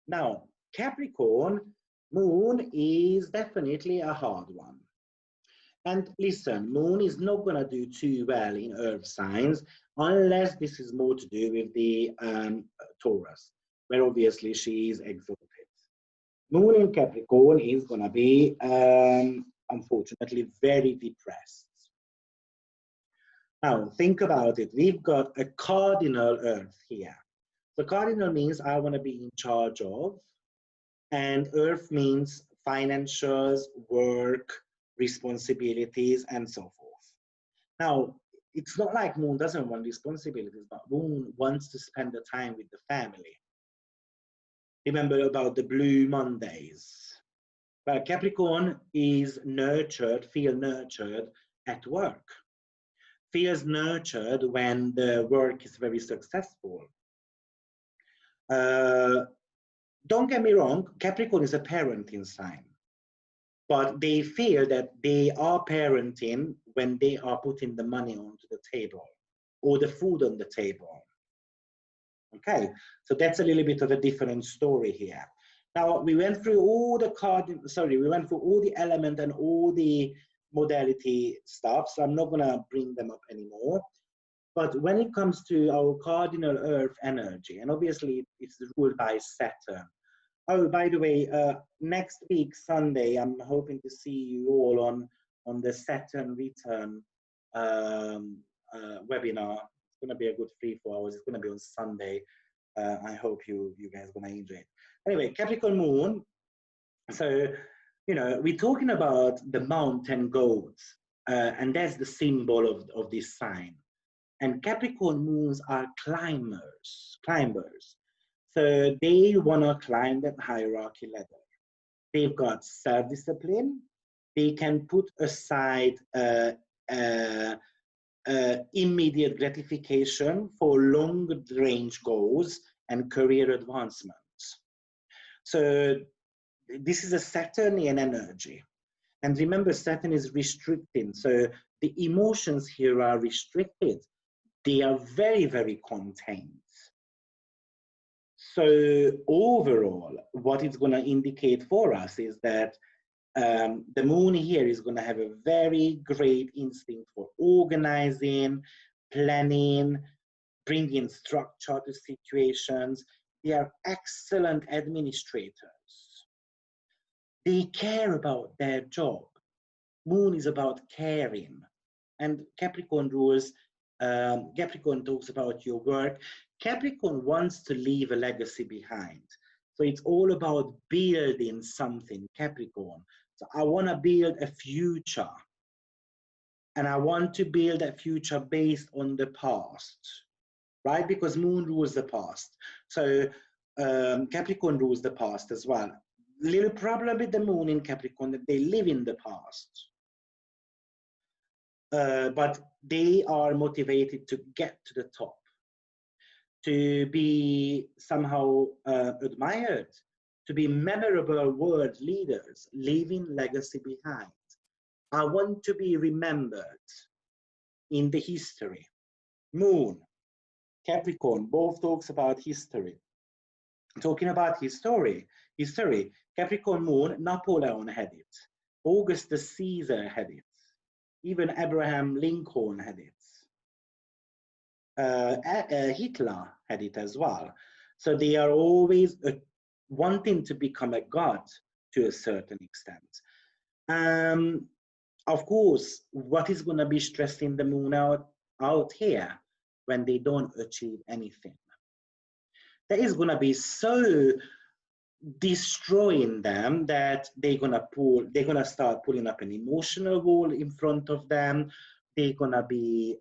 Now, Capricorn moon is definitely a hard one. And listen, moon is not going to do too well in earth signs unless this is more to do with the Taurus, where obviously she is exalted. Moon in Capricorn is going to be, unfortunately, very depressed. Now, think about it. We've got a cardinal earth here. The cardinal means I want to be in charge of, and earth means financials, work, responsibilities, and so forth. Now, it's not like moon doesn't want responsibilities, but moon wants to spend the time with the family. Remember about the blue Mondays. But Capricorn is nurtured, feel nurtured at work. Feels nurtured when the work is very successful. Don't get me wrong, Capricorn is a parenting sign. But they feel that they are parenting when they are putting the money onto the table or the food on the table. Okay, so that's a little bit of a different story here. Now, we went through all the we went through all the element and all the modality stuff, so I'm not going to bring them up anymore. But when it comes to our cardinal earth energy, and obviously it's ruled by Saturn. Oh, by the way, next week, Sunday, I'm hoping to see you all on the Saturn return webinar. It's going to be a good 3-4 hours. It's going to be on Sunday. I hope you guys are going to enjoy it. Anyway, Capricorn moon. So, you know, we're talking about the mountain goats, and that's the symbol of this sign. And Capricorn moons are climbers. So they want to climb that hierarchy ladder. They've got self-discipline. They can put aside immediate gratification for long-range goals and career advancements. So this is a Saturnian energy. And remember, Saturn is restricting. So the emotions here are restricted. They are very, very contained. So overall, what it's going to indicate for us is that the moon here is going to have a very great instinct for organizing, planning, bringing structure to situations. They are excellent administrators. They care about their job. Moon is about caring. And Capricorn rules, Capricorn talks about your work. Capricorn wants to leave a legacy behind. So it's all about building something, Capricorn. So I want to build a future. And I want to build a future based on the past, right? Because moon rules the past. So Capricorn rules the past as well. Little problem with the moon in Capricorn that they live in the past. But they are motivated to get to the top, to be somehow admired, to be memorable world leaders, leaving legacy behind. I want to be remembered in the history. Moon, Capricorn, both talks about history. Talking about history, Capricorn moon, Napoleon had it. Augustus Caesar had it. Even Abraham Lincoln had it. Hitler had it as well. So they are always wanting to become a god to a certain extent. Of course, what is going to be stressing the moon out here when they don't achieve anything? That is going to be so destroying them that they're gonna start pulling up an emotional wall in front of them. They're gonna be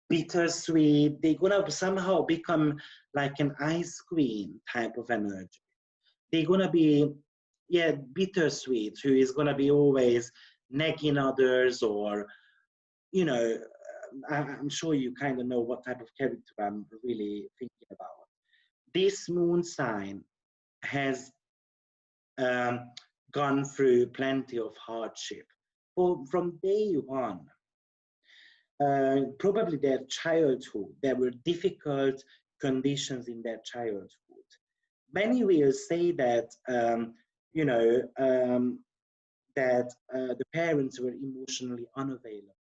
bittersweet. They're gonna somehow become like an ice cream type of energy. They're gonna be, yeah, bittersweet, who is gonna be always nagging others, or, you know, I'm sure you kind of know what type of character I'm really thinking about. This moon sign has gone through plenty of hardship from day one. Probably their childhood, there were difficult conditions in their childhood. many will say that, you know, that the parents were emotionally unavailable.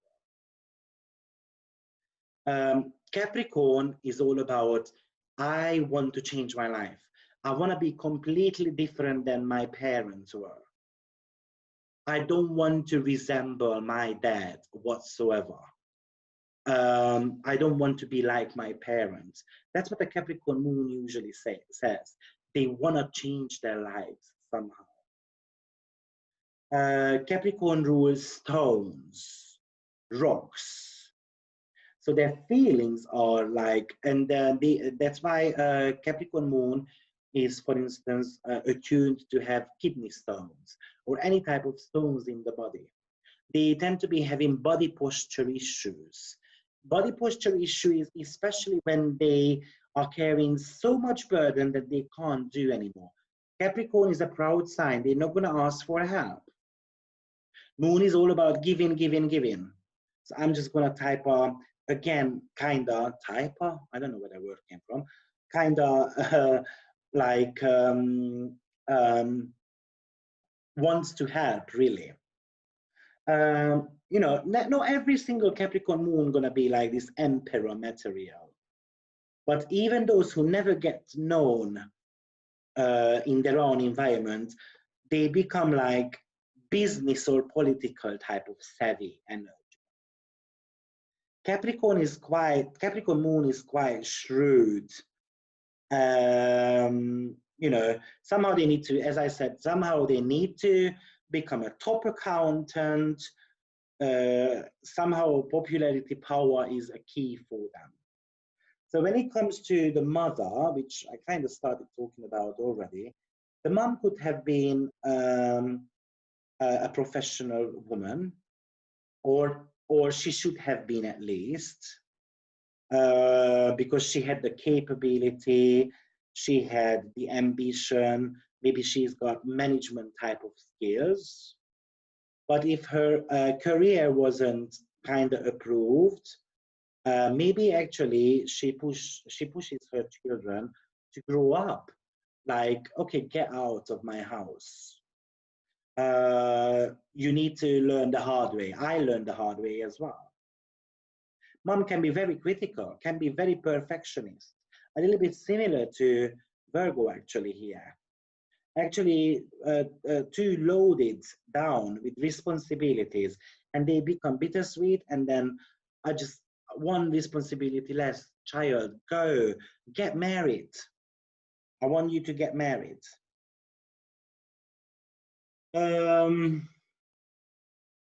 Capricorn is all about, I want to change my life. I want to be completely different than my parents were. I don't want to resemble my dad whatsoever. I don't want to be like my parents. That's what the Capricorn moon usually says. They want to change their lives somehow. Capricorn rules stones, rocks. So their feelings are like, and that's why Capricorn moon is, for instance, attuned to have kidney stones or any type of stones in the body. They tend to be having body posture issues. Body posture issues, especially when they are carrying so much burden that they can't do anymore. Capricorn is a proud sign. They're not going to ask for help. Moon is all about giving, giving, giving. So I'm just going to type, again, kind of, typer, I don't know where that word came from, kind of like wants to help, really. You know, not every single Capricorn moon gonna be like this emperor material, but even those who never get known in their own environment, they become like business or political type of savvy energy. Capricorn moon is quite shrewd. You know, somehow they need to, as I said, somehow they need to become a top accountant. Somehow popularity power is a key for them. So when it comes to the mother, which I kind of started talking about already, the mom could have been a professional woman, or she should have been at least, because she had the capability, she had the ambition, maybe she's got management type of skills. But if her career wasn't kind of approved, maybe actually she pushes her children to grow up. Like, okay, get out of my house. You need to learn the hard way. I learned the hard way as well. Mom can be very critical, can be very perfectionist, a little bit similar to Virgo actually here. Actually too loaded down with responsibilities, and they become bittersweet, and then I just one responsibility less. Child, go get married. I want you to get married.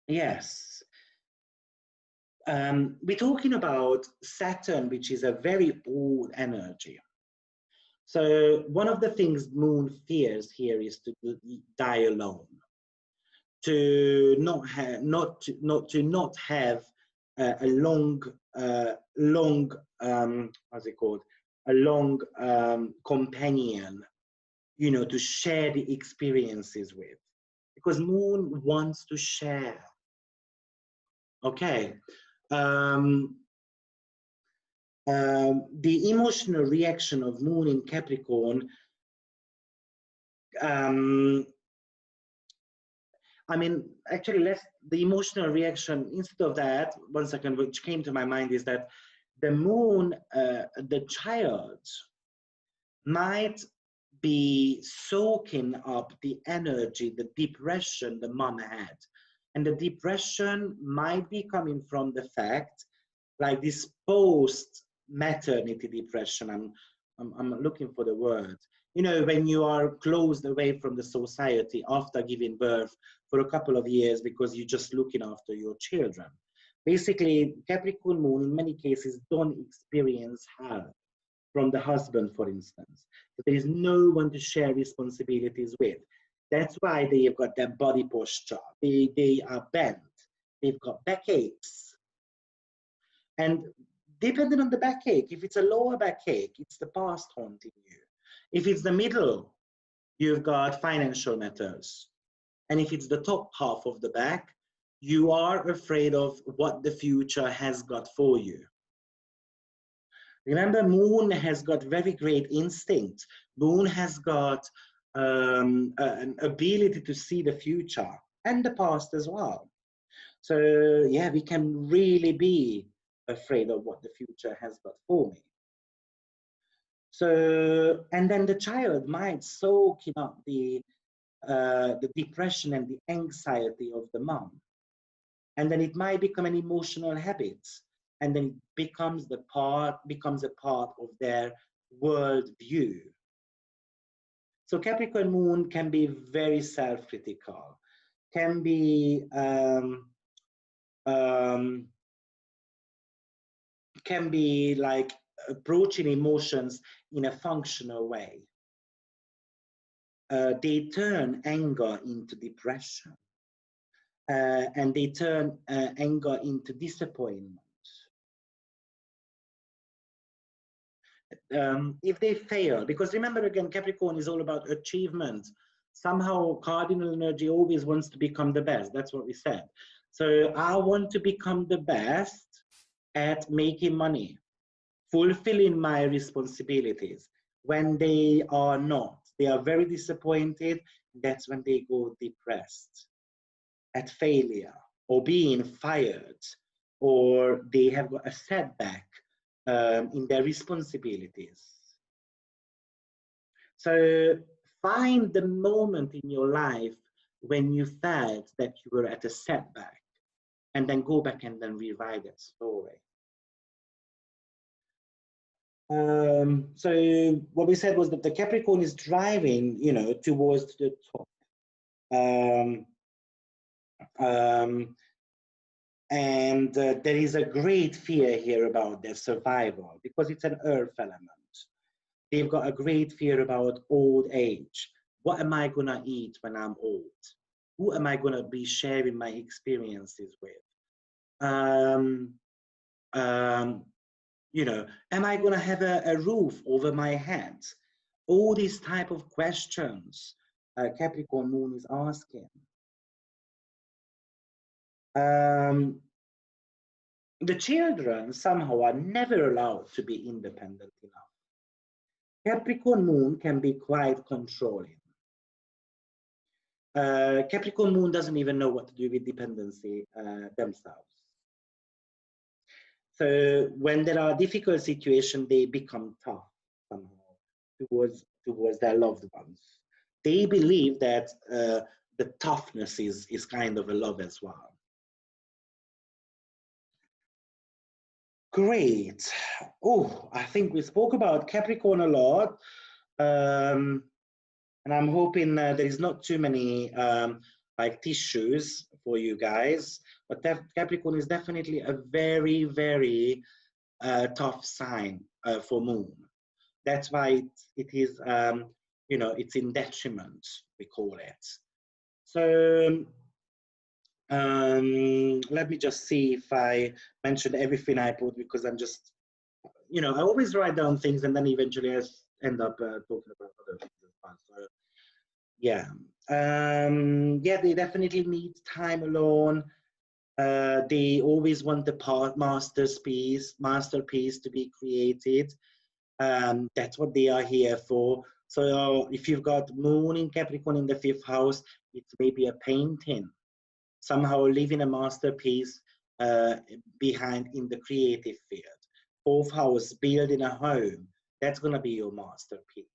Yes. We're talking about Saturn, which is a very old energy. So one of the things Moon fears here is to die alone, to not have a long what's it called, a long companion, you know, to share the experiences with, because Moon wants to share. Okay. The emotional reaction of Moon in Capricorn, I mean, actually, the emotional reaction, instead of that, one second, which came to my mind is that the Moon, the child, might be soaking up the energy, the depression the mom had. And the depression might be coming from the fact, like this post-maternity depression, I'm looking for the word. You know, when you are closed away from the society after giving birth for a couple of years because you're just looking after your children. Basically, Capricorn Moon in many cases don't experience help from the husband, for instance. So there is no one to share responsibilities with. That's why they've got their body posture. They are bent. They've got backaches. And depending on the backache, if it's a lower backache, it's the past haunting you. If it's the middle, you've got financial matters. And if it's the top half of the back, you are afraid of what the future has got for you. Remember, moon has got very great instinct. Moon has got an ability to see the future and the past as well. So yeah, we can really be afraid of what the future has got for me. So, and then the child might soak up the depression and the anxiety of the mom. And then it might become an emotional habit. And then it becomes a part of their worldview. So Capricorn moon can be very self-critical, can be like approaching emotions in a functional way. They turn anger into depression, and they turn anger into disappointment. If they fail, because remember again, Capricorn is all about achievement. Somehow cardinal energy always wants to become the best. That's what we said. So I want to become the best at making money, fulfilling my responsibilities. When they are not, they are very disappointed. That's when they go depressed at failure or being fired, or they have got a setback in their responsibilities. So find the moment in your life when you felt that you were at a setback, and then go back and then rewrite that story. So what we said was that the Capricorn is driving, you know, towards the top. And there is a great fear here about their survival because it's an earth element. They've got a great fear about old age. What am I gonna eat when I'm old? Who am I gonna be sharing my experiences with? You know, am I gonna have a roof over my head? All these type of questions Capricorn moon is asking. The children somehow are never allowed to be independent enough. Capricorn moon can be quite controlling. Capricorn moon doesn't even know what to do with dependency themselves. So when there are difficult situations, they become tough somehow towards their loved ones. They believe that the toughness is kind of a love as well. Great. Oh, I think we spoke about Capricorn a lot. And I'm hoping there is not too many like tissues for you guys. But Capricorn is definitely a very, very tough sign for Moon. That's why it is, you know, it's in detriment, we call it. So let me just see if I mentioned everything I put, because I'm just, you know, I always write down things and then eventually I end up talking about other things as well. So yeah, yeah, they definitely need time alone. They always want the masterpiece to be created. That's what they are here for. So if you've got Moon in Capricorn in the 5th house, it's maybe a painting, somehow leaving a masterpiece behind in the creative field. 4th house, building a home, that's going to be your masterpiece.